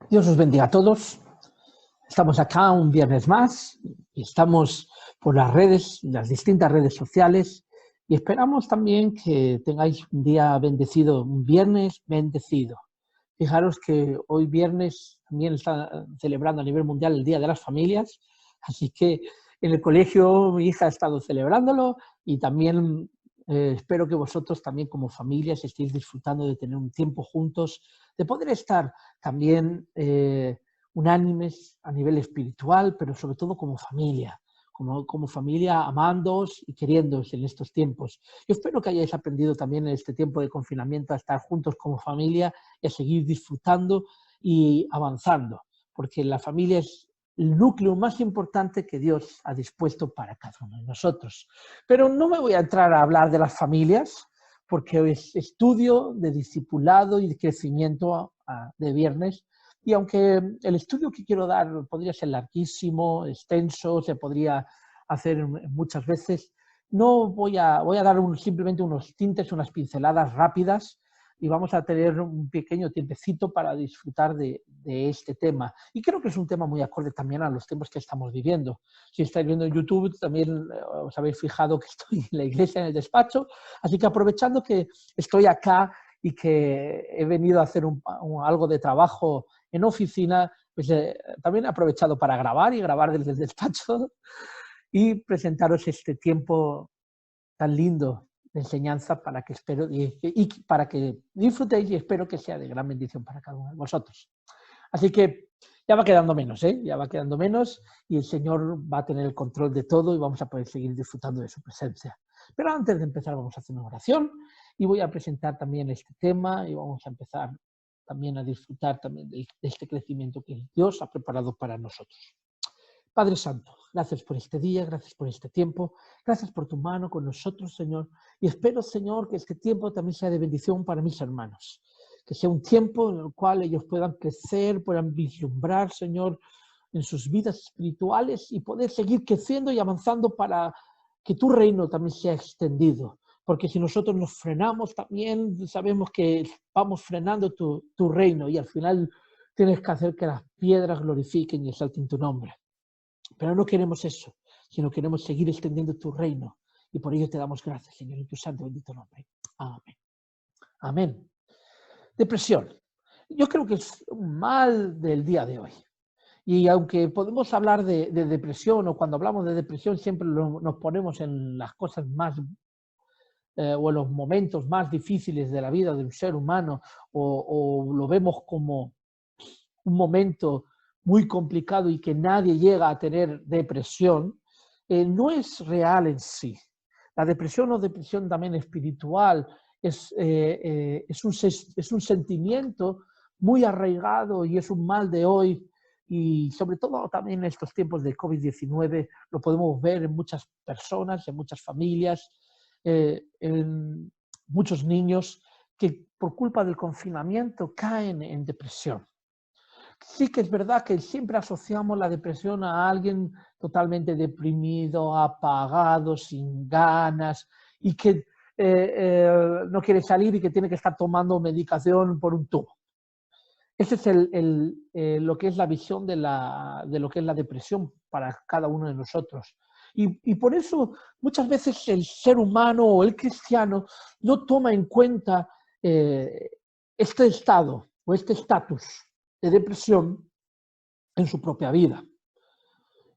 Dios os bendiga a todos. Estamos acá un viernes más y estamos por las redes, las distintas redes sociales, y esperamos también que tengáis un día bendecido, un viernes bendecido. Fijaros que hoy viernes también está celebrando a nivel mundial el Día de las Familias, así que en el colegio mi hija ha estado celebrándolo y también espero que vosotros también como familias estéis disfrutando de tener un tiempo juntos, de poder estar también unánimes a nivel espiritual, pero sobre todo como familia, como familia amándoos y queriéndoos en estos tiempos. Yo espero que hayáis aprendido también en este tiempo de confinamiento a estar juntos como familia y a seguir disfrutando y avanzando, porque la familia es el núcleo más importante que Dios ha dispuesto para cada uno de nosotros. Pero no me voy a entrar a hablar de las familias, porque es estudio de discipulado y de crecimiento de viernes, y aunque el estudio que quiero dar podría ser larguísimo, extenso, se podría hacer muchas veces, no voy a dar simplemente unos tintes, unas pinceladas rápidas, y vamos a tener un pequeño tiempecito para disfrutar de este tema. Y creo que es un tema muy acorde también a los tiempos que estamos viviendo. Si estáis viendo en YouTube, también os habéis fijado que estoy en la iglesia, en el despacho, así que aprovechando que estoy acá y que he venido a hacer algo de trabajo en oficina, pues también he aprovechado para grabar y grabar desde el despacho y presentaros este tiempo tan lindo de enseñanza para que espero y para que disfrutéis, y espero que sea de gran bendición para cada uno de vosotros. Así que ya va quedando menos, ya va quedando menos, y el Señor va a tener el control de todo y vamos a poder seguir disfrutando de su presencia. Pero antes de empezar vamos a hacer una oración y voy a presentar también este tema y vamos a empezar también a disfrutar también de este crecimiento que Dios ha preparado para nosotros. Padre Santo, gracias por este día, gracias por este tiempo, gracias por tu mano con nosotros, Señor, y espero, Señor, que este tiempo también sea de bendición para mis hermanos, que sea un tiempo en el cual ellos puedan crecer, puedan vislumbrar, Señor, en sus vidas espirituales y poder seguir creciendo y avanzando para que tu reino también sea extendido. Porque si nosotros nos frenamos también, sabemos que vamos frenando tu reino, y al final tienes que hacer que las piedras glorifiquen y exalten tu nombre. Pero no queremos eso, sino queremos seguir extendiendo tu reino. Y por ello te damos gracias, Señor, en tu santo bendito nombre. Amén. Amén. Depresión. Yo creo que es un mal del día de hoy. Y aunque podemos hablar de depresión, o cuando hablamos de depresión siempre nos ponemos en las cosas más o en los momentos más difíciles de la vida de un ser humano, o lo vemos como un momento muy complicado y que nadie llega a tener depresión, no es real en sí. La depresión o depresión también espiritual es un sentimiento muy arraigado y es un mal de hoy, y sobre todo también en estos tiempos de COVID-19 lo podemos ver en muchas personas, en muchas familias, en muchos niños que por culpa del confinamiento caen en depresión. Sí que es verdad que siempre asociamos la depresión a alguien totalmente deprimido, apagado, sin ganas, y que no quiere salir y que tiene que estar tomando medicación por un tubo. Ese es lo que es la visión de lo que es la depresión para cada uno de nosotros. Y por eso muchas veces el ser humano o el cristiano no toma en cuenta este estado o este estatus de depresión en su propia vida.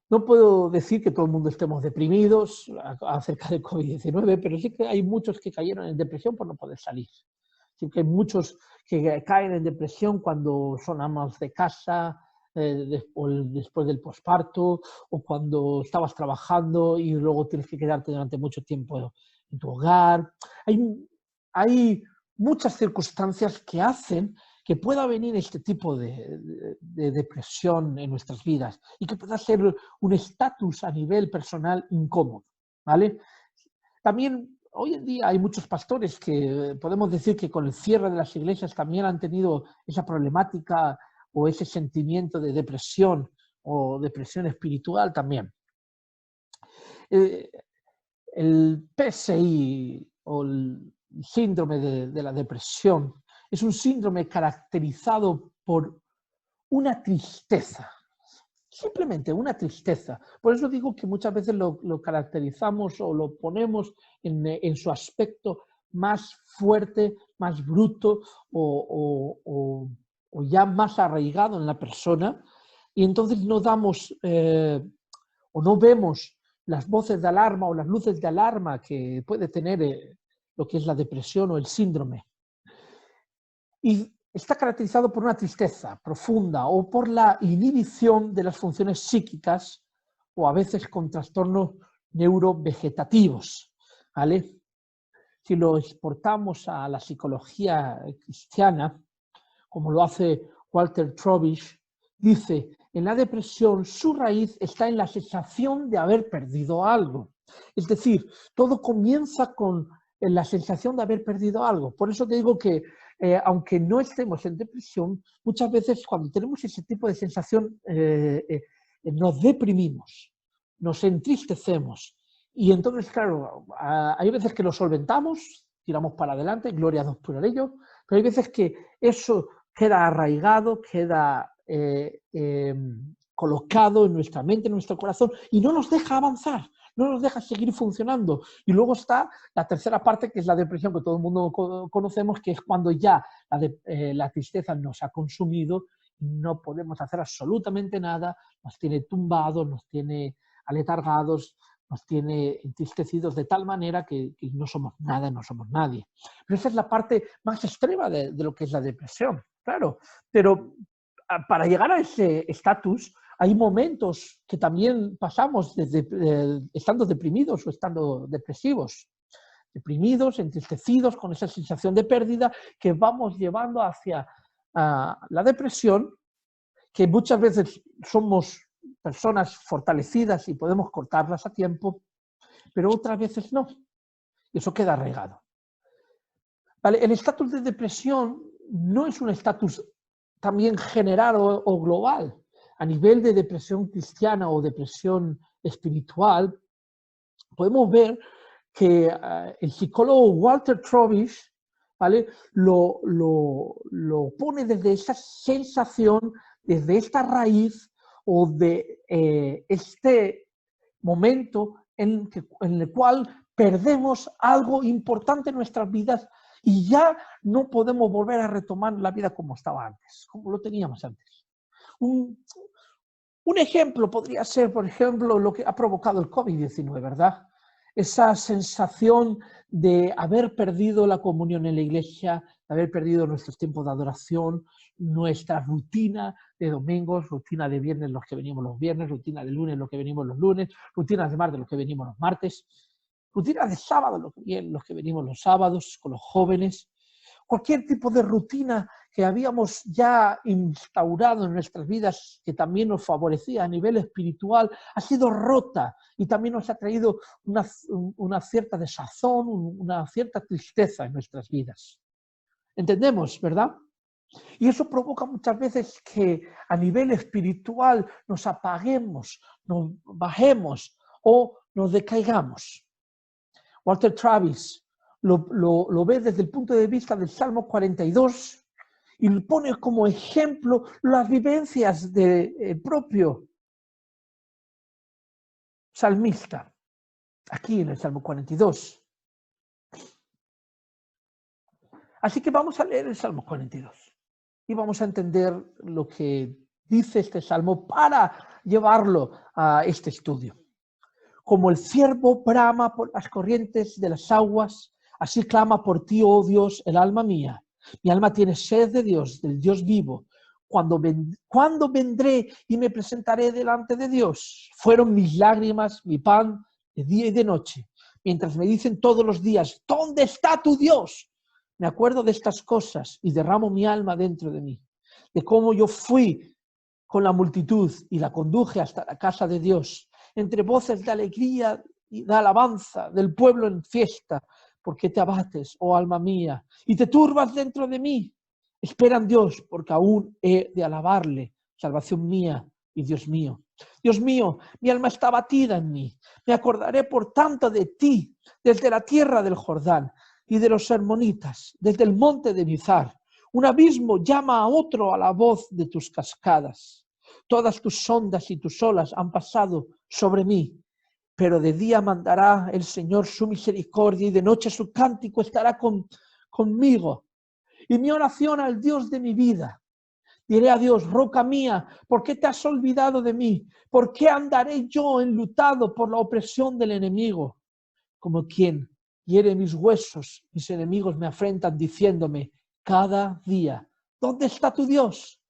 No puedo decir que todo el mundo estemos deprimidos acerca del COVID-19, pero sí que hay muchos que cayeron en depresión por no poder salir. Sí que hay muchos que caen en depresión cuando son amas de casa, después del posparto, o cuando estabas trabajando y luego tienes que quedarte durante mucho tiempo en tu hogar. Hay muchas circunstancias que hacen que pueda venir este tipo de depresión en nuestras vidas y que pueda ser un estatus a nivel personal incómodo, ¿vale? También hoy en día hay muchos pastores que podemos decir que con el cierre de las iglesias también han tenido esa problemática o ese sentimiento de depresión o depresión espiritual también. El PSI o el síndrome de la depresión es un síndrome caracterizado por una tristeza. Simplemente una tristeza. Por eso digo que muchas veces lo caracterizamos o lo ponemos en su aspecto más fuerte, más bruto o ya más arraigado en la persona, y entonces no damos o no vemos las voces de alarma o las luces de alarma que puede tener lo que es la depresión o el síndrome. Y está caracterizado por una tristeza profunda o por la inhibición de las funciones psíquicas o a veces con trastornos neurovegetativos, ¿vale? Si lo exportamos a la psicología cristiana, como lo hace Walter Trovisch, dice, en la depresión su raíz está en la sensación de haber perdido algo. Es decir, todo comienza con la sensación de haber perdido algo. Por eso te digo que aunque no estemos en depresión, muchas veces cuando tenemos ese tipo de sensación nos deprimimos, nos entristecemos. Y entonces, claro, hay veces que lo solventamos, tiramos para adelante, gloria a Dios por ello, pero hay veces que eso queda arraigado, queda colocado en nuestra mente, en nuestro corazón, y no nos deja avanzar, no nos deja seguir funcionando. Y luego está la tercera parte, que es la depresión, que todo el mundo conocemos, que es cuando ya la tristeza nos ha consumido y no podemos hacer absolutamente nada, nos tiene tumbados, nos tiene aletargados, nos tiene entristecidos de tal manera que no somos nada, no somos nadie. Pero esa es la parte más extrema de lo que es la depresión, claro. Pero para llegar a ese estatus hay momentos que también pasamos desde estando deprimidos o estando depresivos. Deprimidos, entristecidos, con esa sensación de pérdida que vamos llevando hacia la depresión, que muchas veces somos personas fortalecidas y podemos cortarlas a tiempo, pero otras veces no. Eso queda arraigado. ¿Vale? El estatus de depresión no es un estatus también general o global. A nivel de depresión cristiana o depresión espiritual, podemos ver que el psicólogo Walter Trovisch, ¿vale?, lo pone desde esa sensación, desde esta raíz o de este momento en el cual perdemos algo importante en nuestras vidas y ya no podemos volver a retomar la vida como estaba antes, como lo teníamos antes. Un ejemplo podría ser, por ejemplo, lo que ha provocado el COVID-19, ¿verdad? Esa sensación de haber perdido la comunión en la iglesia, de haber perdido nuestros tiempos de adoración, nuestra rutina de domingos, rutina de viernes los que venimos los viernes, rutina de lunes los que venimos los lunes, rutinas de martes los que venimos los martes, rutinas de sábado los que venimos los sábados con los jóvenes. Cualquier tipo de rutina que habíamos ya instaurado en nuestras vidas, que también nos favorecía a nivel espiritual, ha sido rota y también nos ha traído una cierta desazón, una cierta tristeza en nuestras vidas. ¿Entendemos, verdad? Y eso provoca muchas veces que a nivel espiritual nos apaguemos, nos bajemos o nos decaigamos. Walter Travis lo ve desde el punto de vista del Salmo 42 y pone como ejemplo las vivencias del propio salmista, aquí en el Salmo 42. Así que vamos a leer el Salmo 42 y vamos a entender lo que dice este Salmo para llevarlo a este estudio. Como el ciervo brama por las corrientes de las aguas, así clama por ti, oh Dios, el alma mía. Mi alma tiene sed de Dios, del Dios vivo. ¿Cuándo vendré y me presentaré delante de Dios? Fueron mis lágrimas, mi pan de día y de noche, mientras me dicen todos los días, ¿dónde está tu Dios? Me acuerdo de estas cosas y derramo mi alma dentro de mí, de cómo yo fui con la multitud y la conduje hasta la casa de Dios, entre voces de alegría y de alabanza del pueblo en fiesta. ¿Por qué te abates, oh alma mía, y te turbas dentro de mí? Espera en Dios, porque aún he de alabarle, salvación mía y Dios mío. Dios mío, mi alma está abatida en mí. Me acordaré por tanto de ti, desde la tierra del Jordán y de los hermonitas, desde el monte de Mizar. Un abismo llama a otro a la voz de tus cascadas. Todas tus ondas y tus olas han pasado sobre mí, pero de día mandará el Señor su misericordia y de noche su cántico estará conmigo. Y mi oración al Dios de mi vida. Diré a Dios, roca mía, ¿por qué te has olvidado de mí? ¿Por qué andaré yo enlutado por la opresión del enemigo? Como quien hiere mis huesos, mis enemigos me afrentan diciéndome cada día, ¿dónde está tu Dios?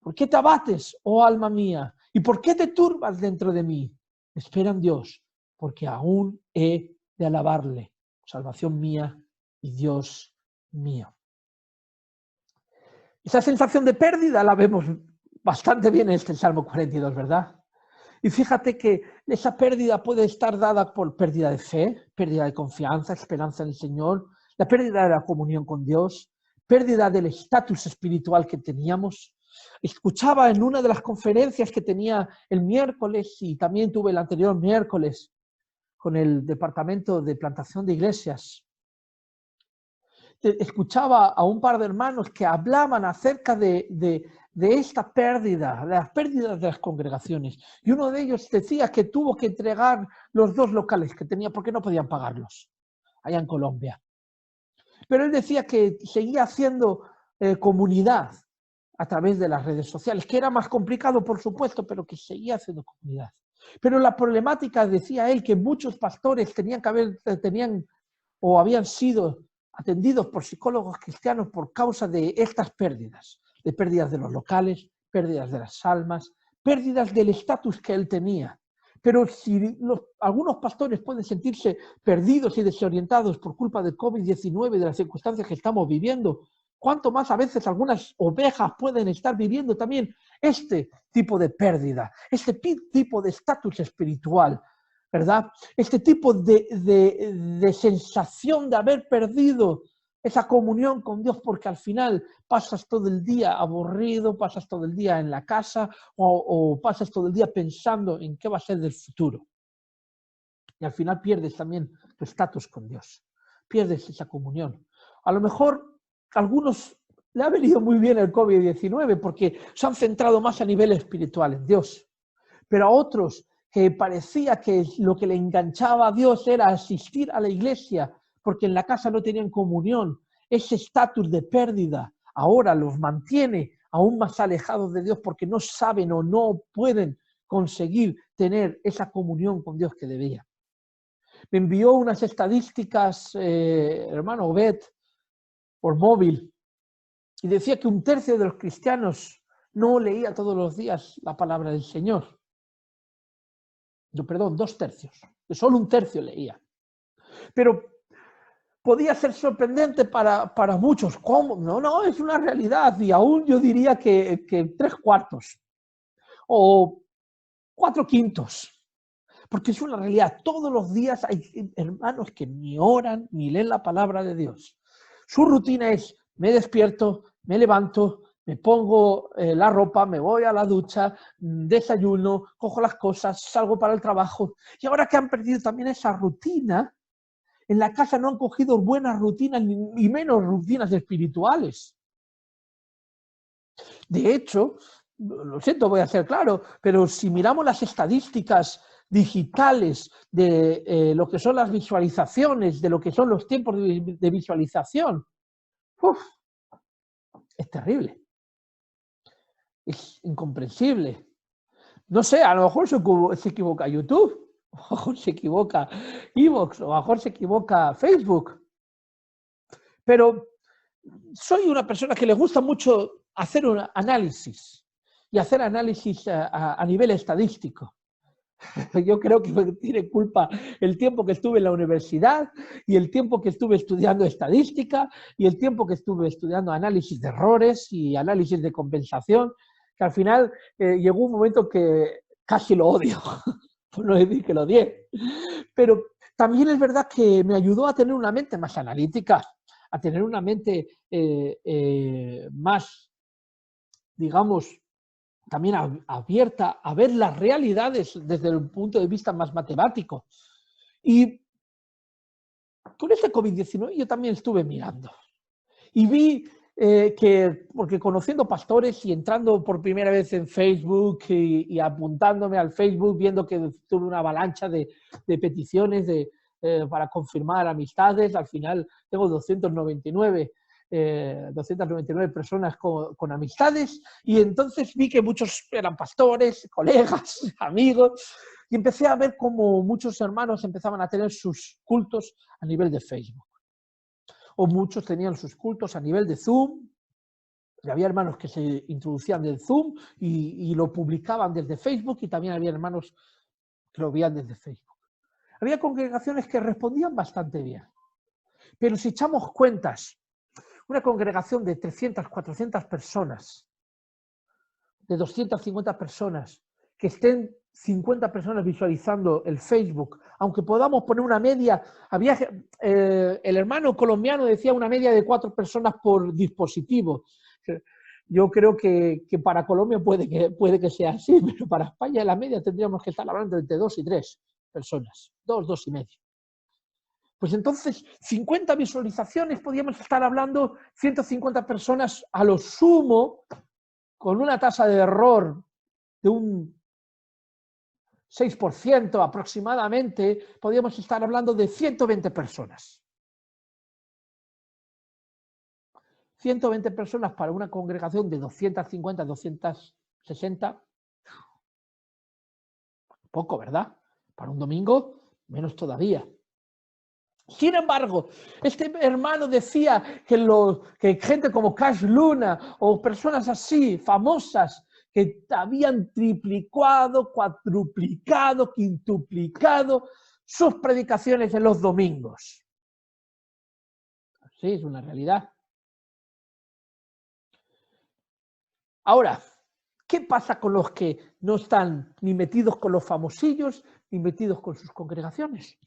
¿Por qué te abates, oh alma mía? ¿Y por qué te turbas dentro de mí? Espera en Dios, porque aún he de alabarle, salvación mía y Dios mío. Esa sensación de pérdida la vemos bastante bien en este Salmo 42, ¿verdad? Y fíjate que esa pérdida puede estar dada por pérdida de fe, pérdida de confianza, esperanza en el Señor, la pérdida de la comunión con Dios, pérdida del estatus espiritual que teníamos. Escuchaba en una de las conferencias que tenía el miércoles y también tuve el anterior miércoles con el Departamento de Plantación de Iglesias. Escuchaba a un par de hermanos que hablaban acerca de esta pérdida, de las pérdidas de las congregaciones. Y uno de ellos decía que tuvo que entregar los 2 locales que tenía porque no podían pagarlos, allá en Colombia. Pero él decía que seguía haciendo comunidad a través de las redes sociales, que era más complicado, por supuesto, pero que seguía haciendo comunidad. Pero la problemática, decía él, que muchos pastores tenían o habían sido atendidos por psicólogos cristianos por causa de estas pérdidas, de pérdidas de los locales, pérdidas de las almas, pérdidas del estatus que él tenía. Pero si algunos pastores pueden sentirse perdidos y desorientados por culpa del COVID-19 y de las circunstancias que estamos viviendo, ¿cuánto más a veces algunas ovejas pueden estar viviendo también este tipo de pérdida, este tipo de estatus espiritual? ¿Verdad? Este tipo de sensación de haber perdido esa comunión con Dios porque al final pasas todo el día aburrido, pasas todo el día en la casa o pasas todo el día pensando en qué va a ser del futuro. Y al final pierdes también tu estatus con Dios, pierdes esa comunión. A lo mejor a algunos le ha venido muy bien el COVID-19 porque se han centrado más a nivel espiritual en Dios, pero a otros que parecía que lo que le enganchaba a Dios era asistir a la iglesia, porque en la casa no tenían comunión, ese estatus de pérdida ahora los mantiene aún más alejados de Dios porque no saben o no pueden conseguir tener esa comunión con Dios que debían. Me envió unas estadísticas, hermano Obed, por móvil, y decía que 1/3 de los cristianos no leía todos los días la palabra del Señor. Perdón, 2/3, que solo 1/3 leía. Pero podía ser sorprendente para muchos. ¿Cómo? No, es una realidad. Y aún yo diría que 3/4 o 4/5, porque es una realidad. Todos los días hay hermanos que ni oran ni leen la palabra de Dios. Su rutina es, me despierto, me levanto, me pongo la ropa, me voy a la ducha, desayuno, cojo las cosas, salgo para el trabajo. Y ahora que han perdido también esa rutina, en la casa no han cogido buenas rutinas ni menos rutinas espirituales. De hecho, lo siento, voy a ser claro, pero si miramos las estadísticas digitales de lo que son las visualizaciones, de lo que son los tiempos de visualización, es terrible. Es incomprensible. No sé, a lo mejor se equivoca YouTube, a lo mejor se equivoca iVoox, o a lo mejor se equivoca Facebook. Pero soy una persona que le gusta mucho hacer un análisis y hacer análisis a nivel estadístico. Yo creo que tiene culpa el tiempo que estuve en la universidad y el tiempo que estuve estudiando estadística y el tiempo que estuve estudiando análisis de errores y análisis de compensación, que al final llegó un momento que casi lo odio, por no decir que lo odié. Pero también es verdad que me ayudó a tener una mente más analítica, a tener una mente más, digamos, también abierta a ver las realidades desde el punto de vista más matemático. Y con este COVID-19 yo también estuve mirando y vi porque conociendo pastores y entrando por primera vez en Facebook y apuntándome al Facebook, viendo que tuve una avalancha de peticiones para confirmar amistades, al final tengo 299 personas con amistades, y entonces vi que muchos eran pastores, colegas, amigos, y empecé a ver cómo muchos hermanos empezaban a tener sus cultos a nivel de Facebook. O muchos tenían sus cultos a nivel de Zoom, y había hermanos que se introducían del Zoom y lo publicaban desde Facebook, y también había hermanos que lo veían desde Facebook. Había congregaciones que respondían bastante bien. Pero si echamos cuentas, una congregación de 300, 400 personas, de 250 personas, que estén 50 personas visualizando el Facebook, aunque podamos poner una media, el hermano colombiano decía una media de 4 personas por dispositivo. Yo creo que para Colombia puede que sea así, pero para España la media tendríamos que estar hablando entre 2 y 3 personas, 2 y medio. Pues entonces, 50 visualizaciones, podríamos estar hablando 150 personas a lo sumo, con una tasa de error de un 6% aproximadamente, podríamos estar hablando de 120 personas. 120 personas para una congregación de 250, 260, poco, ¿verdad? Para un domingo, menos todavía. Sin embargo, este hermano decía que gente como Cash Luna o personas así, famosas, que habían triplicado, cuadruplicado, quintuplicado sus predicaciones en los domingos. Sí, es una realidad. Ahora, ¿qué pasa con los que no están ni metidos con los famosillos, ni metidos con sus congregaciones?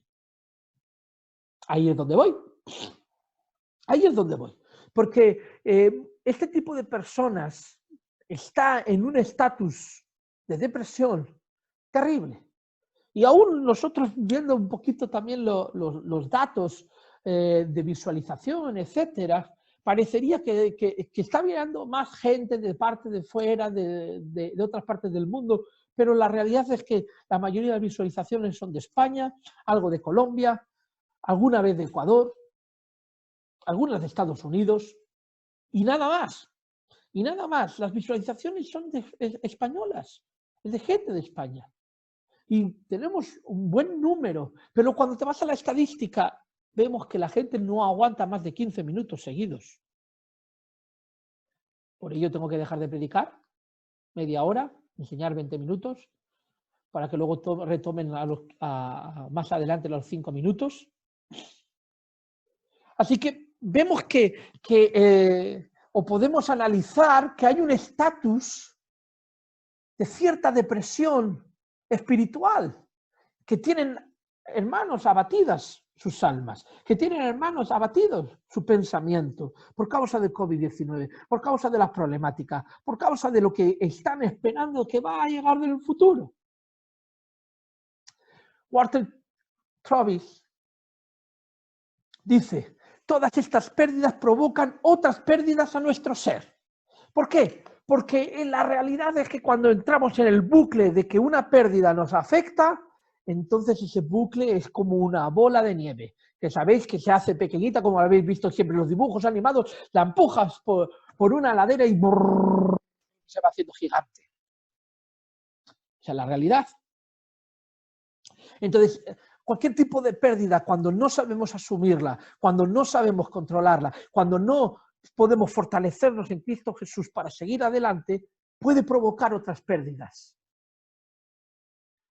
Ahí es donde voy. Ahí es donde voy. Porque este tipo de personas está en un estatus de depresión terrible. Y aún nosotros viendo un poquito también los datos de visualización, etcétera, parecería que está viendo más gente de parte de fuera, de otras partes del mundo, pero la realidad es que la mayoría de las visualizaciones son de España, algo de Colombia, alguna vez de Ecuador, algunas de Estados Unidos, y nada más. Y nada más. Las visualizaciones son españolas, es de gente de España. Y tenemos un buen número, pero cuando te vas a la estadística, vemos que la gente no aguanta más de 15 minutos seguidos. Por ello tengo que dejar de predicar media hora, enseñar 20 minutos, para que luego retomen más adelante los 5 minutos. Así que vemos o podemos analizar que hay un estatus de cierta depresión espiritual, que tienen hermanos abatidas sus almas, que tienen hermanos abatidos su pensamiento por causa del COVID-19, por causa de las problemáticas, por causa de lo que están esperando que va a llegar en el futuro. Walter Travis dice: todas estas pérdidas provocan otras pérdidas a nuestro ser. ¿Por qué? Porque la realidad es que cuando entramos en el bucle de que una pérdida nos afecta, entonces ese bucle es como una bola de nieve, que sabéis que se hace pequeñita, como habéis visto siempre en los dibujos animados, la empujas por una ladera y brrr, se va haciendo gigante. Esa es la realidad. Entonces, cualquier tipo de pérdida, cuando no sabemos asumirla, cuando no sabemos controlarla, cuando no podemos fortalecernos en Cristo Jesús para seguir adelante, puede provocar otras pérdidas.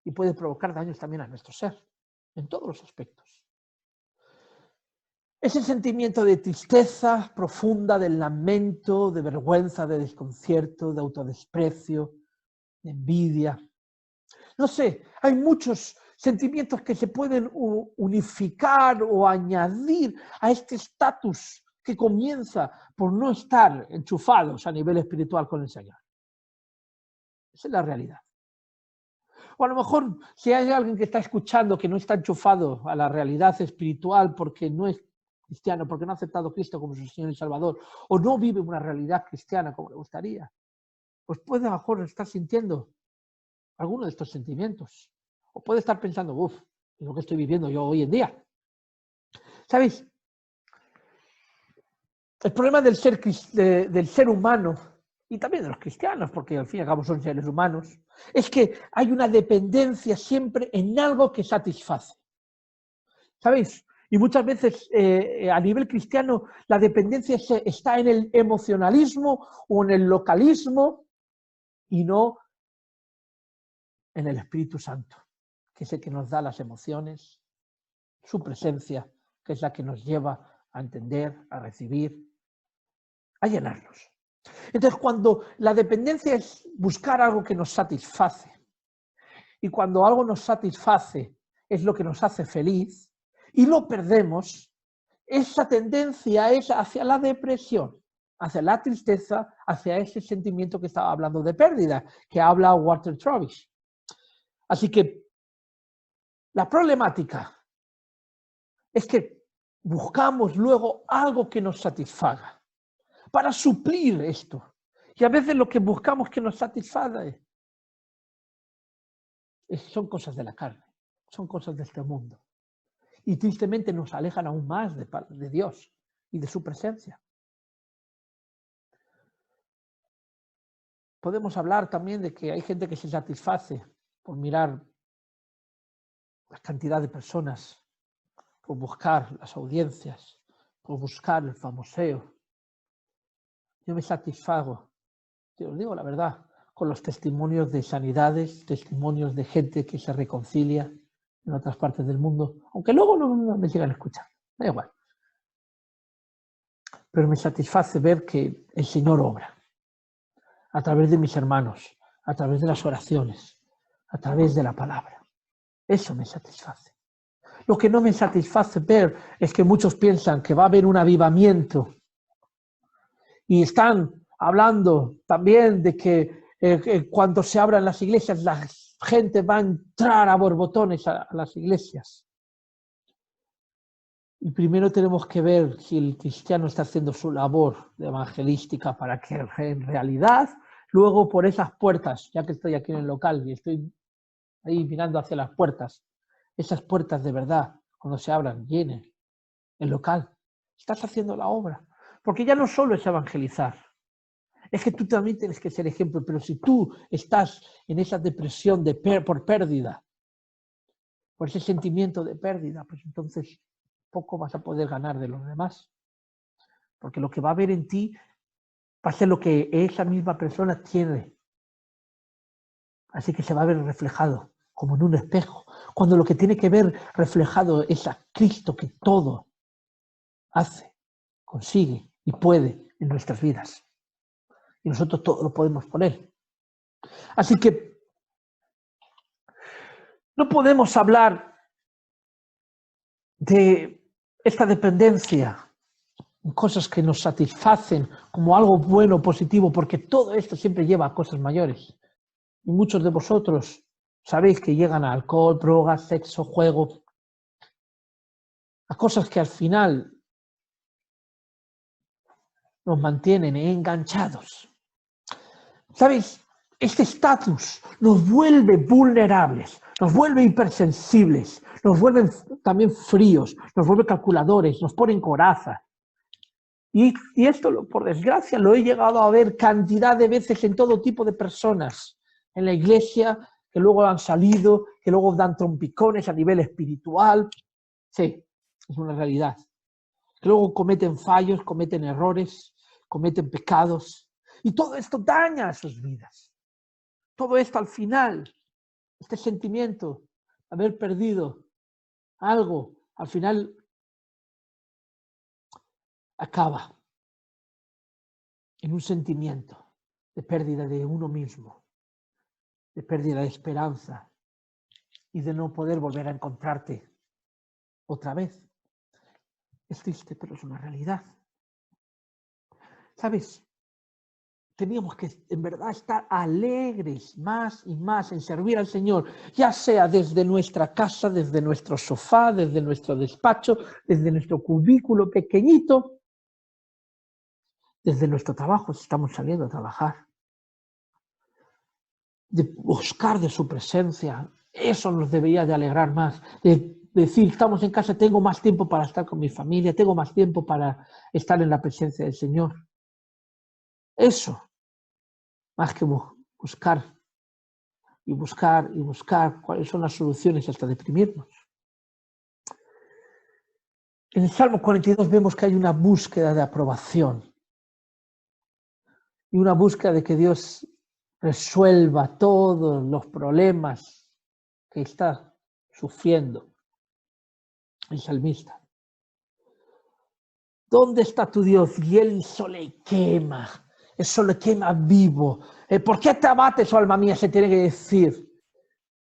Y puede provocar daños también a nuestro ser, en todos los aspectos. Ese sentimiento de tristeza profunda, de lamento, de vergüenza, de desconcierto, de autodesprecio, de envidia. No sé, hay muchos sentimientos que se pueden unificar o añadir a este estatus que comienza por no estar enchufados a nivel espiritual con el Señor. Esa es la realidad. O a lo mejor si hay alguien que está escuchando que no está enchufado a la realidad espiritual porque no cristiano, porque no ha aceptado a Cristo como su Señor y Salvador, o no vive una realidad cristiana como le gustaría, pues puede a lo mejor estar sintiendo alguno de estos sentimientos. O puede estar pensando, uff, es lo que estoy viviendo yo hoy en día. ¿Sabéis? El problema del ser humano, y también de los cristianos, porque al fin y al cabo son seres humanos, es que hay una dependencia siempre en algo que satisface. ¿Sabéis? Y muchas veces a nivel cristiano la dependencia está en el emocionalismo o en el localismo y no en el Espíritu Santo, que es el que nos da las emociones, su presencia, que es la que nos lleva a entender, a recibir, a llenarnos. Entonces, cuando la dependencia es buscar algo que nos satisface, y cuando algo nos satisface es lo que nos hace feliz, y lo perdemos, esa tendencia es hacia la depresión, hacia la tristeza, hacia ese sentimiento que estaba hablando de pérdida, que habla Walter Travis. Así que la problemática es que buscamos luego algo que nos satisfaga para suplir esto. Y a veces lo que buscamos que nos satisfaga son cosas de la carne, son cosas de este mundo. Y tristemente nos alejan aún más de Dios y de su presencia. Podemos hablar también de que hay gente que se satisface por mirar la cantidad de personas, por buscar las audiencias, por buscar el famoseo. Yo me satisfago, te os digo la verdad, con los testimonios de sanidades, testimonios de gente que se reconcilia en otras partes del mundo, aunque luego no me llegan a escuchar, da igual. Pero me satisface ver que el Señor obra a través de mis hermanos, a través de las oraciones, a través de la palabra. Eso me satisface. Lo que no me satisface ver es que muchos piensan que va a haber un avivamiento y están hablando también de que cuando se abran las iglesias la gente va a entrar a borbotones a las iglesias. Y primero tenemos que ver si el cristiano está haciendo su labor evangelística para que en realidad, luego por esas puertas, ya que estoy aquí en el local y estoy ahí mirando hacia las puertas, esas puertas de verdad, cuando se abran, llenen el local. Estás haciendo la obra. Porque ya no solo es evangelizar, es que tú también tienes que ser ejemplo, pero si tú estás en esa depresión por pérdida, por ese sentimiento de pérdida, pues entonces poco vas a poder ganar de los demás. Porque lo que va a ver en ti va a ser lo que esa misma persona tiene. Así que se va a ver reflejado, como en un espejo. Cuando lo que tiene que ver reflejado es a Cristo que todo hace, consigue y puede en nuestras vidas. Y nosotros todo lo podemos poner. Así que no podemos hablar de esta dependencia en cosas que nos satisfacen como algo bueno, positivo, porque todo esto siempre lleva a cosas mayores. Y muchos de vosotros sabéis que llegan a alcohol, drogas, sexo, juego, a cosas que al final nos mantienen enganchados. ¿Sabéis? Este estatus nos vuelve vulnerables, nos vuelve hipersensibles, nos vuelve también fríos, nos vuelve calculadores, nos pone en coraza. Y esto, por desgracia, lo he llegado a ver cantidad de veces en todo tipo de personas en la iglesia, que luego han salido, que luego dan trompicones a nivel espiritual. Sí, es una realidad. Que luego cometen fallos, cometen errores, cometen pecados. Y todo esto daña a sus vidas. Todo esto al final, este sentimiento de haber perdido algo, al final acaba en un sentimiento de pérdida de uno mismo, de pérdida de esperanza y de no poder volver a encontrarte otra vez. Es triste, pero es una realidad. ¿Sabes? teníamos que en verdad estar alegres más y más en servir al Señor, ya sea desde nuestra casa, desde nuestro sofá, desde nuestro despacho, desde nuestro cubículo pequeñito, desde nuestro trabajo, si estamos saliendo a trabajar, de buscar de su presencia. Eso nos debería de alegrar más, de decir, estamos en casa, tengo más tiempo para estar con mi familia, tengo más tiempo para estar en la presencia del Señor. Eso, más que buscar y buscar y buscar cuáles son las soluciones hasta deprimirnos. En el Salmo 42 vemos que hay una búsqueda de aprobación y una búsqueda de que Dios resuelva todos los problemas que está sufriendo el salmista. ¿Dónde está tu Dios? Y eso le quema vivo. ¿Por qué te abates, oh alma mía? Se tiene que decir.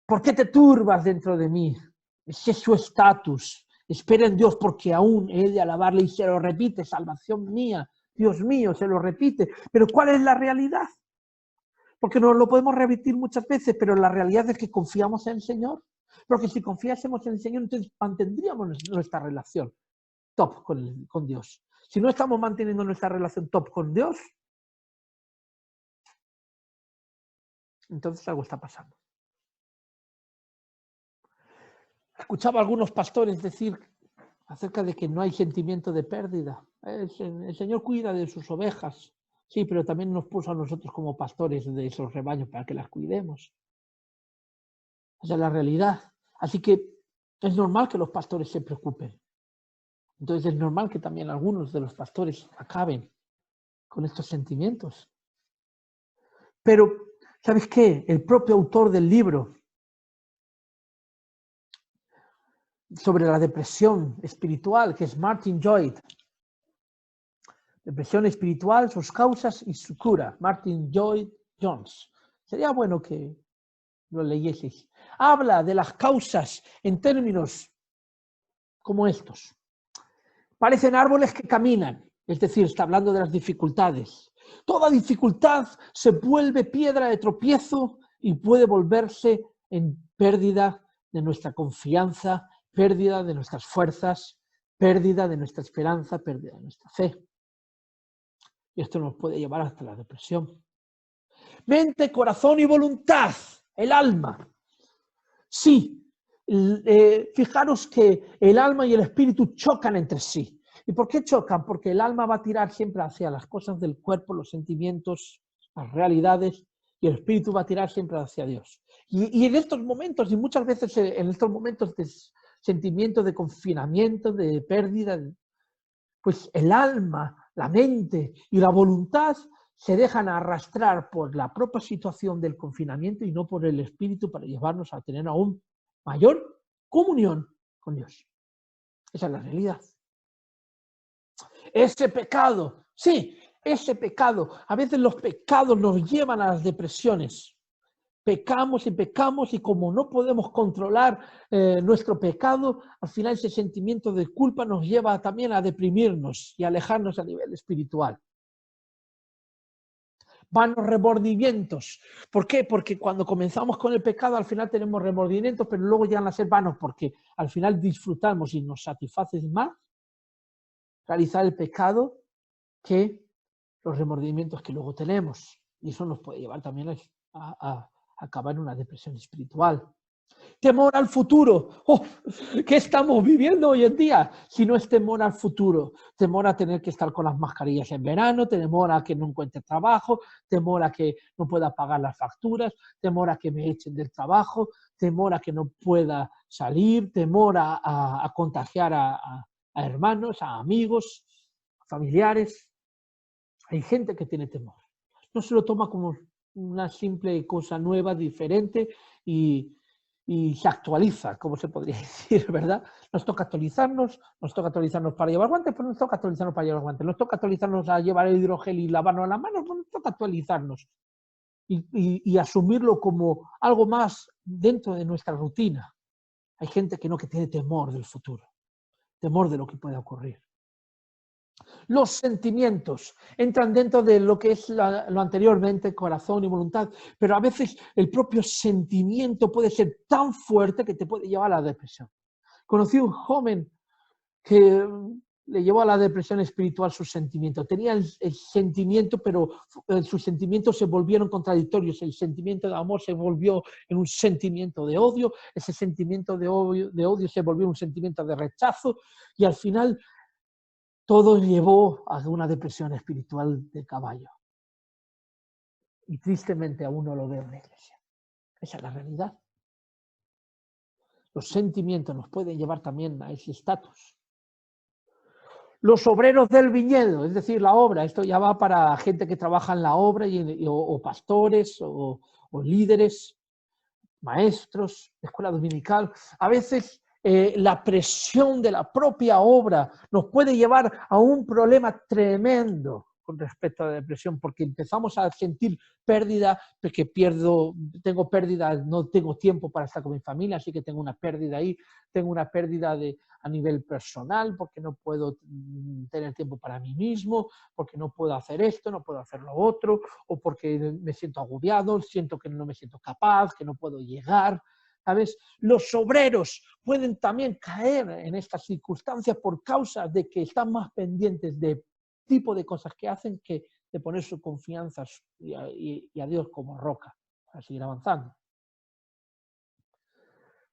¿Por qué te turbas dentro de mí? Ese es su estatus. Espera en Dios porque aún he de alabarle y se lo repite, salvación mía, Dios mío, se lo repite. Pero ¿cuál es la realidad? Porque nos lo podemos repetir muchas veces, pero la realidad es que confiamos en el Señor. Porque si confiásemos en el Señor, entonces mantendríamos nuestra relación top con Dios. Si no estamos manteniendo nuestra relación top con Dios, entonces algo está pasando. Escuchaba a algunos pastores decir acerca de que no hay sentimiento de pérdida. El Señor cuida de sus ovejas, sí, pero también nos puso a nosotros como pastores de esos rebaños para que las cuidemos. Esa es la realidad. Así que es normal que los pastores se preocupen. Entonces es normal que también algunos de los pastores acaben con estos sentimientos. Pero, ¿sabes qué? El propio autor del libro sobre la depresión espiritual, que es Martin Lloyd, depresión espiritual, sus causas y su cura, Martin Lloyd Jones. Sería bueno que lo leyeseis. Habla de las causas en términos como estos. Parecen árboles que caminan, es decir, está hablando de las dificultades. Toda dificultad se vuelve piedra de tropiezo y puede volverse en pérdida de nuestra confianza, pérdida de nuestras fuerzas, pérdida de nuestra esperanza, pérdida de nuestra fe. Y esto nos puede llevar hasta la depresión. Mente, corazón y voluntad, el alma. Sí, fijaros que el alma y el espíritu chocan entre sí. ¿Y por qué chocan? Porque el alma va a tirar siempre hacia las cosas del cuerpo, los sentimientos, las realidades, y el espíritu va a tirar siempre hacia Dios. Y en estos momentos, y muchas veces en estos momentos de sentimiento de confinamiento, de pérdida, pues el alma, la mente y la voluntad se dejan arrastrar por la propia situación del confinamiento y no por el espíritu para llevarnos a tener aún mayor comunión con Dios. Esa es la realidad. Ese pecado, sí, ese pecado, a veces los pecados nos llevan a las depresiones. Pecamos y como no podemos controlar nuestro pecado, al final ese sentimiento de culpa nos lleva también a deprimirnos y a alejarnos a nivel espiritual. Vanos remordimientos. ¿Por qué? Porque cuando comenzamos con el pecado al final tenemos remordimientos, pero luego llegan a ser vanos porque al final disfrutamos y nos satisface más realizar el pecado que los remordimientos que luego tenemos. Y eso nos puede llevar también a acabar en una depresión espiritual. Temor al futuro. Oh, ¿qué estamos viviendo hoy en día? Si no es temor al futuro, temor a tener que estar con las mascarillas en verano, temor a que no encuentre trabajo, temor a que no pueda pagar las facturas, temor a que me echen del trabajo, temor a que no pueda salir, temor a contagiar a hermanos, a amigos, a familiares. Hay gente que tiene temor. No se lo toma como una simple cosa nueva, diferente y se actualiza, como se podría decir, ¿verdad? Nos toca actualizarnos para llevar guantes, pero nos toca actualizarnos para llevar guantes, nos toca actualizarnos a llevar el hidrogel y lavarnos las manos, pues nos toca actualizarnos y asumirlo como algo más dentro de nuestra rutina. Hay gente que no, que tiene temor del futuro, temor de lo que pueda ocurrir. Los sentimientos entran dentro de lo que es lo anteriormente, corazón y voluntad, pero a veces el propio sentimiento puede ser tan fuerte que te puede llevar a la depresión. Conocí un joven que le llevó a la depresión espiritual sus sentimientos. Tenía el sentimiento, pero sus sentimientos se volvieron contradictorios. El sentimiento de amor se volvió en un sentimiento de odio, ese sentimiento de odio se volvió un sentimiento de rechazo y al final todo llevó a una depresión espiritual de caballo. Y tristemente aún no lo veo en la iglesia. Esa es la realidad. Los sentimientos nos pueden llevar también a ese estatus. Los obreros del viñedo, es decir, la obra, esto ya va para gente que trabaja en la obra o pastores o líderes, maestros, escuela dominical. A veces la presión de la propia obra nos puede llevar a un problema tremendo con respecto a la depresión, porque empezamos a sentir pérdida, porque tengo pérdida, no tengo tiempo para estar con mi familia, así que tengo una pérdida ahí, tengo una pérdida a nivel personal, porque no puedo tener tiempo para mí mismo, porque no puedo hacer esto, no puedo hacer lo otro, o porque me siento agobiado, siento que no me siento capaz, que no puedo llegar. ¿Sabes? Los obreros pueden también caer en estas circunstancias por causa de que están más pendientes de tipo de cosas que hacen que de poner su confianza y a Dios como roca para seguir avanzando.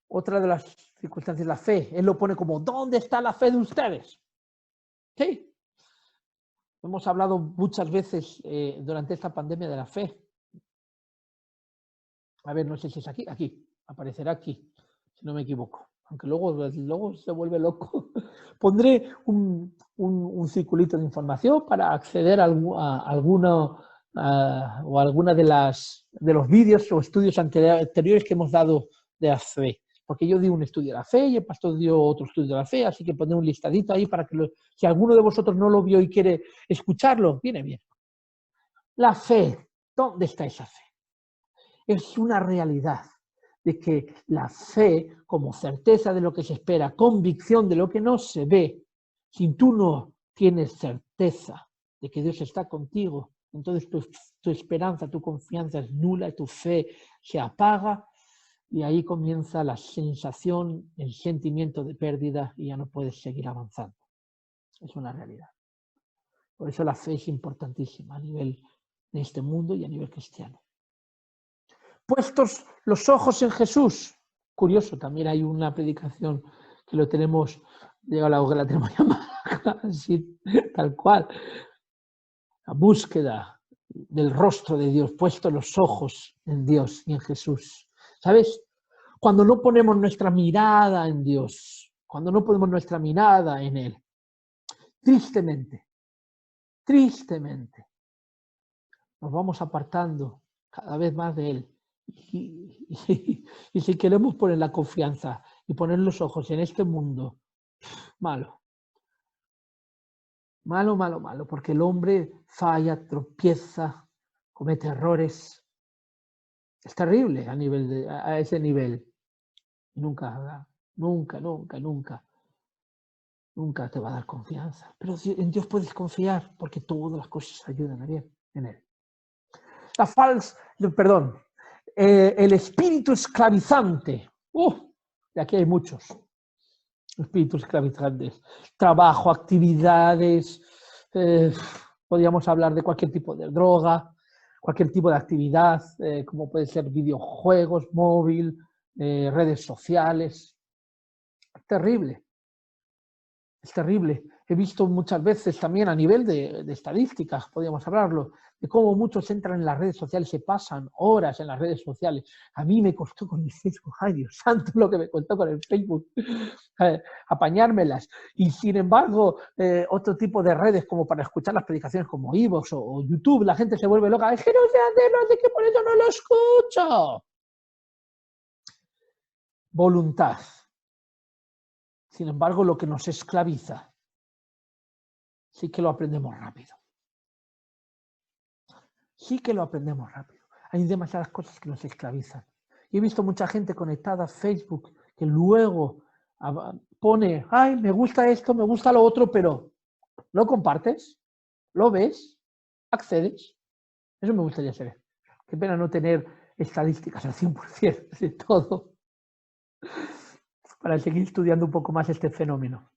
Otra de las circunstancias es la fe. Él lo pone como, ¿dónde está la fe de ustedes? Sí. Hemos hablado muchas veces durante esta pandemia de la fe. A ver, no sé si es aquí. Aquí. Aparecerá aquí, si no me equivoco. Aunque luego se vuelve loco. Pondré un circulito de información para acceder a alguna de los vídeos o estudios anteriores que hemos dado de la fe. Porque yo di un estudio de la fe y el pastor dio otro estudio de la fe, así que pondré un listadito ahí para que si alguno de vosotros no lo vio y quiere escucharlo, viene bien. La fe, ¿dónde está esa fe? Es una realidad de que la fe, como certeza de lo que se espera, convicción de lo que no se ve, si tú no tienes certeza de que Dios está contigo, entonces tu esperanza, tu confianza es nula, tu fe se apaga y ahí comienza la sensación, el sentimiento de pérdida y ya no puedes seguir avanzando. Es una realidad. Por eso la fe es importantísima a nivel de este mundo y a nivel cristiano. Puestos los ojos en Jesús. Curioso, también hay una predicación que la tenemos llamada así, tal cual. La búsqueda del rostro de Dios, puestos los ojos en Dios y en Jesús. ¿Sabes? Cuando no ponemos nuestra mirada en Dios, cuando no ponemos nuestra mirada en Él, tristemente, nos vamos apartando cada vez más de Él. Y si queremos poner la confianza y poner los ojos en este mundo, malo, porque el hombre falla, tropieza, comete errores. Es terrible a ese nivel. Nunca te va a dar confianza. Pero en Dios puedes confiar porque todas las cosas ayudan a bien en Él. El espíritu esclavizante. Y aquí hay muchos espíritus esclavizantes. Trabajo, actividades, podríamos hablar de cualquier tipo de droga, cualquier tipo de actividad, como puede ser videojuegos, móvil, redes sociales. Es terrible. Es terrible. He visto muchas veces también a nivel de estadísticas, podríamos hablarlo, de cómo muchos entran en las redes sociales, se pasan horas en las redes sociales. A mí me costó con el Facebook, ay Dios santo, lo que me costó con el Facebook, apañármelas. Y sin embargo, otro tipo de redes como para escuchar las predicaciones como iVoox o YouTube, la gente se vuelve loca, es que no sé qué, por eso no lo escucho. Voluntad. Sin embargo, lo que nos esclaviza, sí que lo aprendemos rápido. Sí que lo aprendemos rápido. Hay demasiadas cosas que nos esclavizan. Y he visto mucha gente conectada a Facebook que luego pone, ay, me gusta esto, me gusta lo otro, pero ¿Lo compartes? ¿Lo ves? ¿Accedes? Eso me gustaría saber. Qué pena no tener estadísticas al 100% de todo para seguir estudiando un poco más este fenómeno.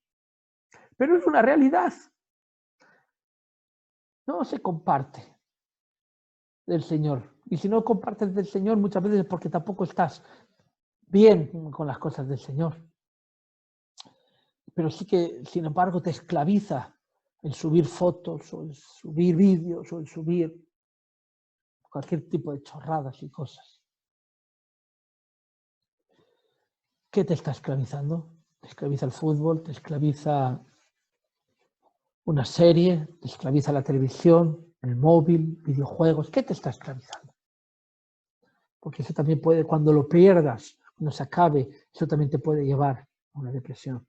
Pero es una realidad. No se comparte del Señor. Y si no compartes del Señor, muchas veces es porque tampoco estás bien con las cosas del Señor. Pero sí que, sin embargo, te esclaviza el subir fotos, o el subir vídeos, o el subir cualquier tipo de chorradas y cosas. ¿Qué te está esclavizando? Te esclaviza el fútbol, te esclaviza una serie, te esclaviza la televisión, el móvil, videojuegos. ¿Qué te está esclavizando? Porque eso también puede, cuando lo pierdas, cuando se acabe, eso también te puede llevar a una depresión.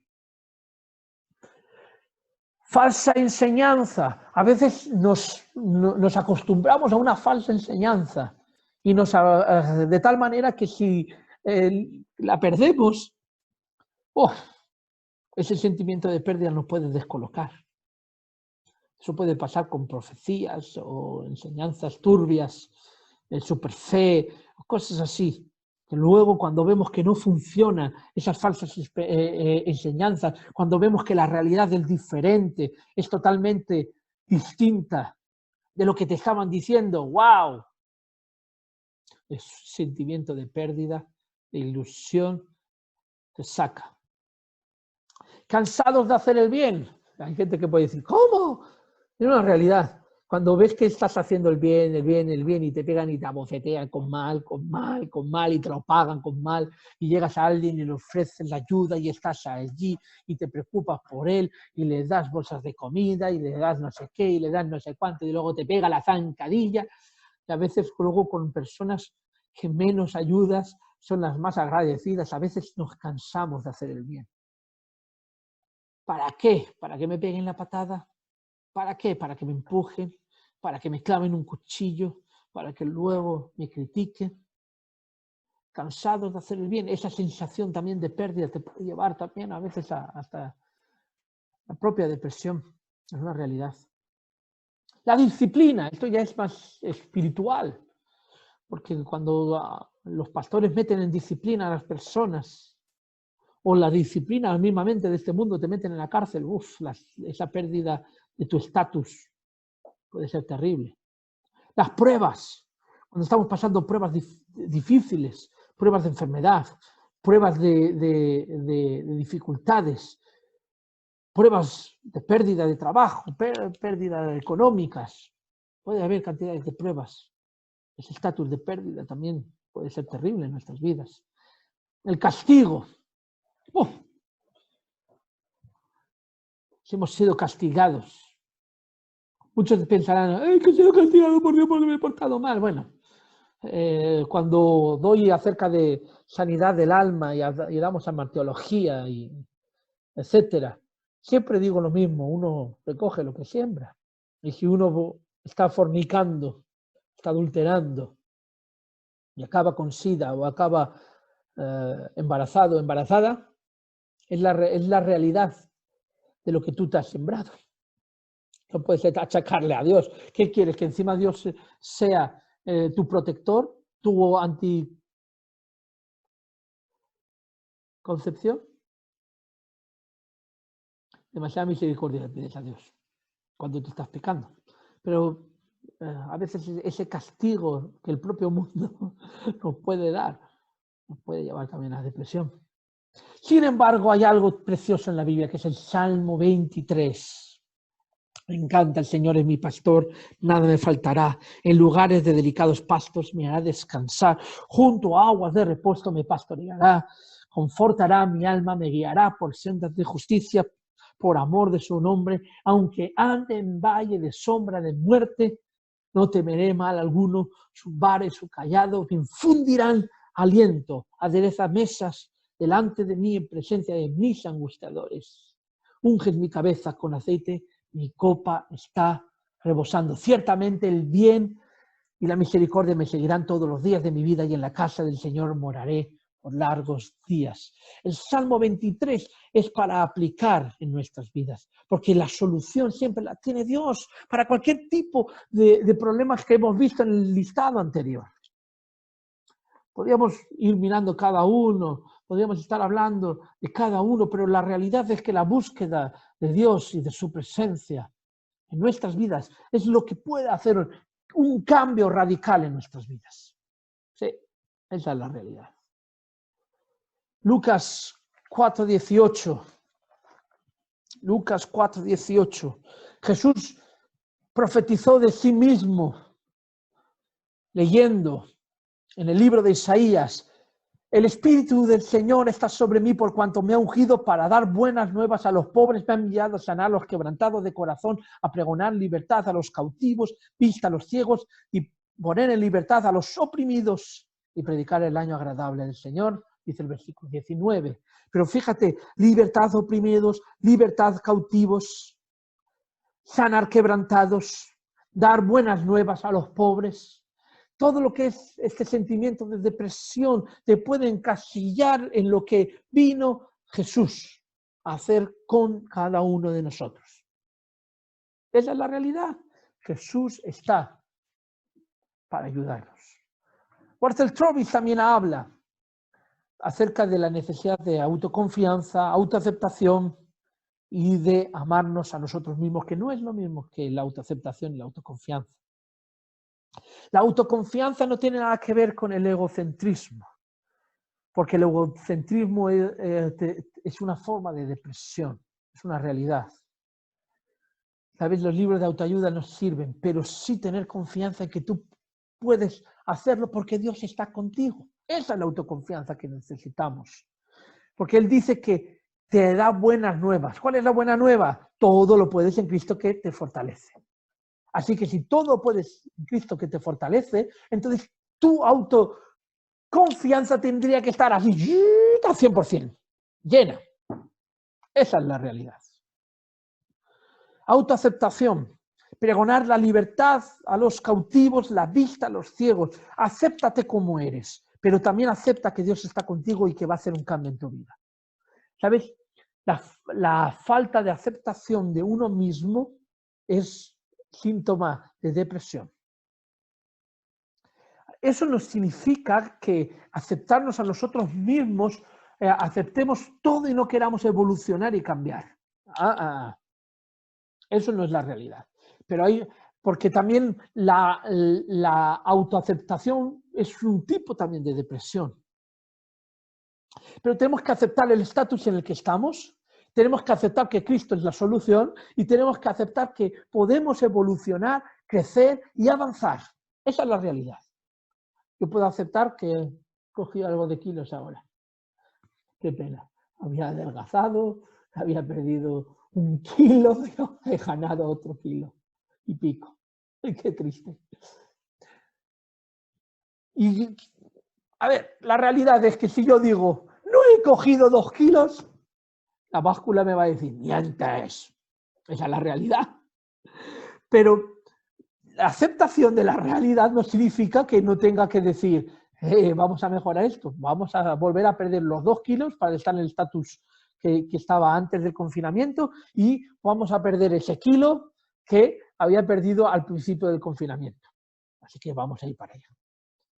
Falsa enseñanza. A veces nos acostumbramos a una falsa enseñanza y de tal manera que si la perdemos, ese sentimiento de pérdida nos puede descolocar. Eso puede pasar con profecías o enseñanzas turbias, superfe, cosas así. Que luego, cuando vemos que no funcionan esas falsas enseñanzas, cuando vemos que la realidad del diferente es totalmente distinta de lo que te estaban diciendo, ¡wow! El sentimiento de pérdida, de ilusión, te saca. ¿Cansados de hacer el bien? Hay gente que puede decir, ¿cómo? Es una realidad. Cuando ves que estás haciendo el bien, y te pegan y te abofetean con mal, y te lo pagan con mal, y llegas a alguien y le ofreces la ayuda y estás allí y te preocupas por él y le das bolsas de comida y le das no sé qué y le das no sé cuánto y luego te pega la zancadilla. Y a veces luego con personas que menos ayudas son las más agradecidas. A veces nos cansamos de hacer el bien. ¿Para qué? ¿Para que me peguen la patada? ¿Para qué? Para que me empujen, para que me claven un cuchillo, para que luego me critiquen. Cansados de hacer el bien. Esa sensación también de pérdida te puede llevar también a veces hasta la propia depresión. Es una realidad. La disciplina, esto ya es más espiritual, porque cuando los pastores meten en disciplina a las personas, o la disciplina mismamente de este mundo te meten en la cárcel, esa pérdida de tu estatus puede ser terrible. Las pruebas, cuando estamos pasando pruebas difíciles, pruebas de enfermedad, pruebas de dificultades, pruebas de pérdida de trabajo, pérdida económicas, puede haber cantidades de pruebas. Ese estatus de pérdida también puede ser terrible en nuestras vidas. El castigo. Si hemos sido castigados. Muchos pensarán, que he sido castigado por Dios porque me he portado mal. Bueno, cuando doy acerca de sanidad del alma y damos a martiología, etcétera, siempre digo lo mismo, uno recoge lo que siembra. Y si uno está fornicando, está adulterando, y acaba con SIDA o acaba embarazado o embarazada, es la realidad de lo que tú te has sembrado. No puedes achacarle a Dios. ¿Qué quieres? ¿Que encima Dios sea tu protector, tu anticoncepción? Demasiada misericordia le pides a Dios cuando te estás pecando. Pero a veces ese castigo que el propio mundo nos puede dar, nos puede llevar también a la depresión. Sin embargo, hay algo precioso en la Biblia, que es el Salmo 23. Me encanta, el Señor es mi pastor, nada me faltará. En lugares de delicados pastos me hará descansar. Junto a aguas de reposo me pastoreará. Confortará mi alma, me guiará por sendas de justicia, por amor de su nombre. Aunque ande en valle de sombra de muerte, no temeré mal alguno. Su vara y su callado me infundirán aliento. Adereza mesas delante de mí en presencia de mis angustiadores. Unges mi cabeza con aceite, mi copa está rebosando. Ciertamente el bien y la misericordia me seguirán todos los días de mi vida y en la casa del Señor moraré por largos días. El Salmo 23 es para aplicar en nuestras vidas, porque la solución siempre la tiene Dios para cualquier tipo de problemas que hemos visto en el listado anterior. Podríamos ir mirando cada uno, podríamos estar hablando de cada uno, pero la realidad es que la búsqueda de Dios y de su presencia en nuestras vidas es lo que puede hacer un cambio radical en nuestras vidas. Sí, esa es la realidad. Lucas 4:18. Lucas 4:18. Jesús profetizó de sí mismo, leyendo en el libro de Isaías: el Espíritu del Señor está sobre mí por cuanto me ha ungido para dar buenas nuevas a los pobres, me ha enviado a sanar a los quebrantados de corazón, a pregonar libertad a los cautivos, vista a los ciegos y poner en libertad a los oprimidos y predicar el año agradable del Señor, dice el versículo 19. Pero fíjate, libertad oprimidos, libertad cautivos, sanar quebrantados, dar buenas nuevas a los pobres. Todo lo que es este sentimiento de depresión te puede encasillar en lo que vino Jesús a hacer con cada uno de nosotros. Esa es la realidad. Jesús está para ayudarnos. Walter Trovis también habla acerca de la necesidad de autoconfianza, autoaceptación y de amarnos a nosotros mismos, que no es lo mismo que la autoaceptación y la autoconfianza. La autoconfianza no tiene nada que ver con el egocentrismo, porque el egocentrismo es una forma de depresión, es una realidad. ¿Sabes? Los libros de autoayuda nos sirven, pero sí tener confianza en que tú puedes hacerlo porque Dios está contigo. Esa es la autoconfianza que necesitamos. Porque Él dice que te da buenas nuevas. ¿Cuál es la buena nueva? Todo lo puedes en Cristo que te fortalece. Así que si todo puedes en Cristo que te fortalece, entonces tu autoconfianza tendría que estar así, al 100%, llena. Esa es la realidad. Autoaceptación. Pregonar la libertad a los cautivos, la vista a los ciegos. Acéptate como eres, pero también acepta que Dios está contigo y que va a hacer un cambio en tu vida. ¿Sabes? La falta de aceptación de uno mismo es síntoma de depresión. Eso no significa que aceptarnos a nosotros mismos, aceptemos todo y no queramos evolucionar y cambiar. Eso no es la realidad. Pero porque también la autoaceptación es un tipo también de depresión. Pero tenemos que aceptar el estatus en el que estamos, tenemos que aceptar que Cristo es la solución y tenemos que aceptar que podemos evolucionar, crecer y avanzar. Esa es la realidad. Yo puedo aceptar que he cogido algo de kilos ahora. Qué pena. Había adelgazado, había perdido 1 kilo, pero he ganado otro kilo y pico. Qué triste. Y, a ver, la realidad es que si yo digo, no he cogido 2 kilos, la báscula me va a decir, mientes. Esa es la realidad. Pero la aceptación de la realidad no significa que no tenga que decir, vamos a mejorar esto, vamos a volver a perder los 2 kilos para estar en el estatus que estaba antes del confinamiento y vamos a perder ese kilo que había perdido al principio del confinamiento. Así que vamos a ir para allá,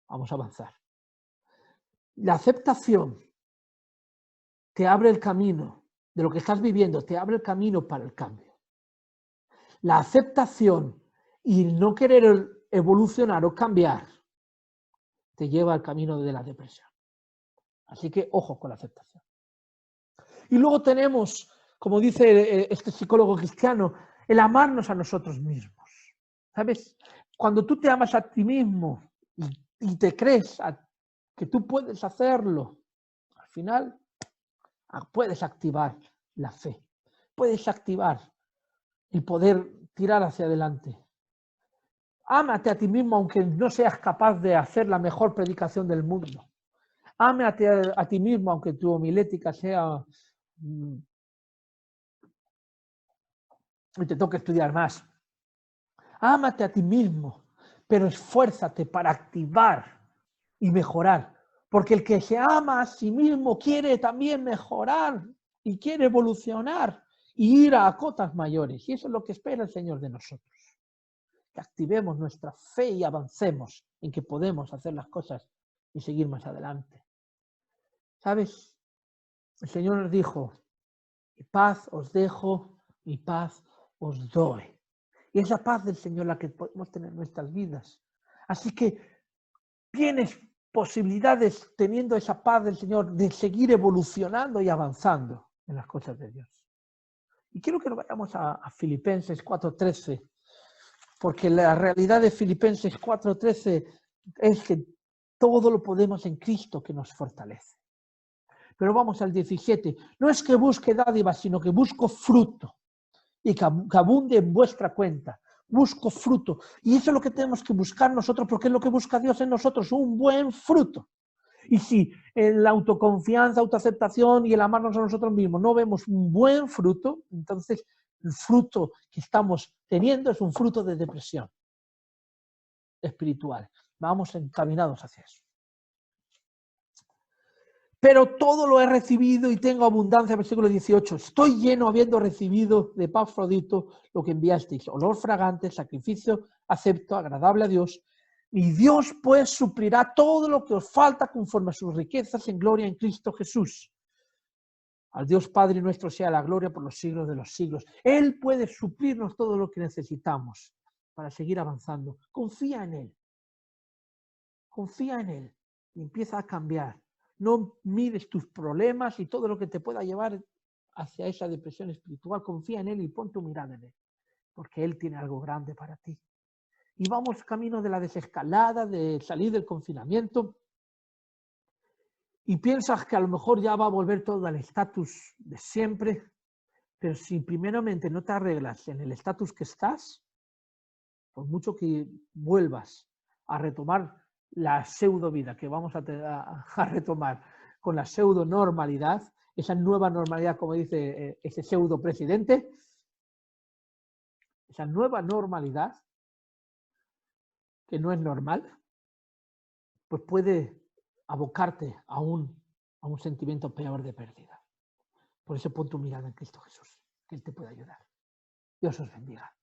vamos a avanzar. La aceptación te abre el camino de lo que estás viviendo, te abre el camino para el cambio. La aceptación y no querer evolucionar o cambiar te lleva al camino de la depresión. Así que ojo con la aceptación. Y luego tenemos, como dice este psicólogo cristiano, el amarnos a nosotros mismos. ¿Sabes? Cuando tú te amas a ti mismo y te crees que tú puedes hacerlo, al final puedes activar la fe, puedes activar el poder tirar hacia adelante. Ámate a ti mismo aunque no seas capaz de hacer la mejor predicación del mundo. Ámate a ti mismo aunque tu homilética sea y te toque estudiar más. Ámate a ti mismo, pero esfuérzate para activar y mejorar, Porque el que se ama a sí mismo quiere también mejorar y quiere evolucionar y ir a cotas mayores. Y eso es lo que espera el Señor de nosotros. Que activemos nuestra fe y avancemos en que podemos hacer las cosas y seguir más adelante. ¿Sabes? El Señor nos dijo, mi paz os dejo, mi paz os doy. Y esa paz del Señor la que podemos tener en nuestras vidas. Así que tienes posibilidades, teniendo esa paz del Señor, de seguir evolucionando y avanzando en las cosas de Dios. Y quiero que nos vayamos a Filipenses 4:13, porque la realidad de Filipenses 4:13 es que todo lo podemos en Cristo que nos fortalece. Pero vamos al 17. No es que busque dádivas, sino que busco fruto y que abunde en vuestra cuenta. Busco fruto. Y eso es lo que tenemos que buscar nosotros, porque es lo que busca Dios en nosotros, un buen fruto. Y si en la autoconfianza, autoaceptación y el amarnos a nosotros mismos no vemos un buen fruto, entonces el fruto que estamos teniendo es un fruto de depresión espiritual. Vamos encaminados hacia eso. Pero todo lo he recibido y tengo abundancia, versículo 18. Estoy lleno habiendo recibido de Epafrodito lo que enviasteis, olor fragante, sacrificio acepto, agradable a Dios. Y Dios pues suplirá todo lo que os falta conforme a sus riquezas en gloria en Cristo Jesús. Al Dios Padre nuestro sea la gloria por los siglos de los siglos. Él puede suplirnos todo lo que necesitamos para seguir avanzando. Confía en Él. Confía en Él y empieza a cambiar. No mires tus problemas y todo lo que te pueda llevar hacia esa depresión espiritual. Confía en Él y pon tu mirada en Él, porque Él tiene algo grande para ti. Y vamos camino de la desescalada, de salir del confinamiento, y piensas que a lo mejor ya va a volver todo al estatus de siempre, pero si primeramente no te arreglas en el estatus que estás, por mucho que vuelvas a retomar la pseudo vida que vamos a retomar con la pseudo normalidad, esa nueva normalidad, como dice ese pseudo presidente, esa nueva normalidad, que no es normal, pues puede abocarte a un sentimiento peor de pérdida. Por eso pon tu mirada en Cristo Jesús, que Él te puede ayudar. Dios os bendiga.